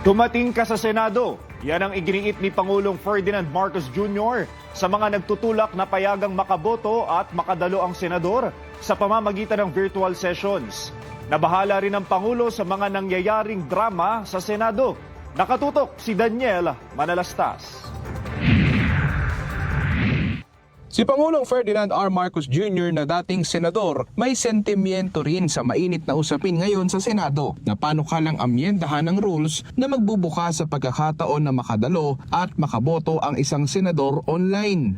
Dumating ka sa Senado. Yan ang iginiit ni Pangulong Ferdinand Marcos Jr. sa mga nagtutulak na payagang makaboto at makadalo ang senador sa pamamagitan ng virtual sessions. Nabahala rin ang Pangulo sa mga nangyayaring drama sa Senado. Nakatutok si Daniel Manalastas. Si Pangulong Ferdinand R. Marcos Jr. na dating senador may sentimiento rin sa mainit na usapin ngayon sa Senado na panukalang amyendahan ng rules na magbubuka sa pagkakataon na makadalo at makaboto ang isang senador online.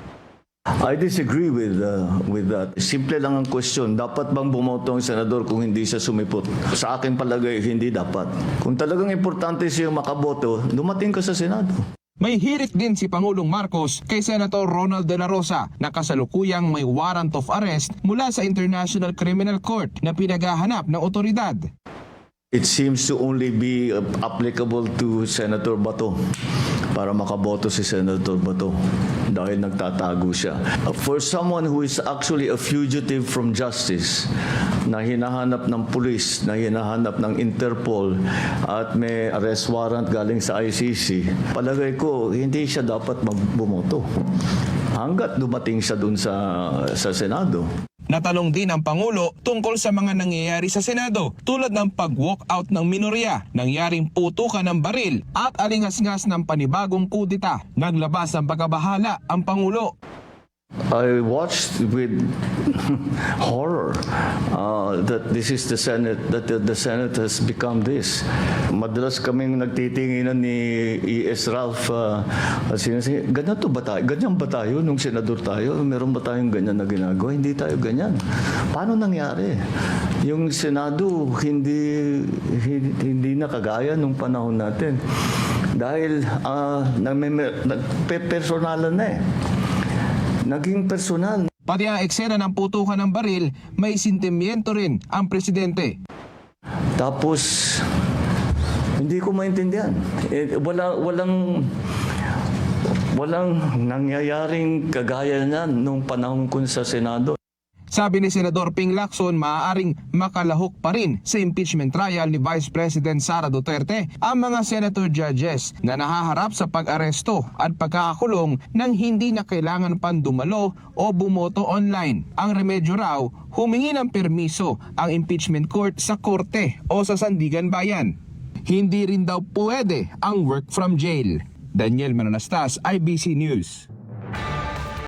I disagree with that. Simple lang ang question. Dapat bang bumoto ang senador kung hindi siya sumipot? Sa akin palagay, hindi dapat. Kung talagang importante siya makaboto, dumating ka sa Senado. May hirit din si Pangulong Marcos kay Senator Ronald De La Rosa na kasalukuyang may warrant of arrest mula sa International Criminal Court na pinaghahanap ng otoridad. It seems to only be applicable to Senator Bato para makaboto si Senator Bato dahil nagtatago siya. For someone who is actually a fugitive from justice, na hinahanap ng pulis, na hinahanap ng Interpol at may arrest warrant galing sa ICC, palagay ko hindi siya dapat bumoto hanggat dumating siya dun sa Senado. Natanong din ang Pangulo tungkol sa mga nangyayari sa Senado tulad ng pag-walkout ng minorya, nangyaring putukan ng baril at alingas-ngas ng panibagong kudita. Naglabas ng pagkabahala ang Pangulo. I watched with horror that this is the Senate, that the Senate has become this. Madalas kaming nagtitinginan ni E.S. Ralph, ganyan ba tayo? Ganyan ba tayo nung senador tayo? Meron ba tayong ganyan na ginagawa? Hindi tayo ganyan. Paano nangyari? Yung Senado hindi na kagaya nung panahon natin. Dahil personalan na eh. Naging personal. Pati ang eksena ng putukan ng baril, may sentimiento rin ang presidente. Tapos, hindi ko maintindihan. Walang nangyayaring kagaya niyan nung panahon ko sa Senado. Sabi ni Senador Ping Lacson, maaaring makalahok pa rin sa impeachment trial ni Vice President Sara Duterte ang mga senator judges na nahaharap sa pag-aresto at pagkakakulong nang hindi na kailangan pang dumalo o bumoto online. Ang remedyo raw, humingi ng permiso ang impeachment court sa korte o sa Sandigan Bayan. Hindi rin daw pwede ang work from jail. Daniel Manalastas, IBC News.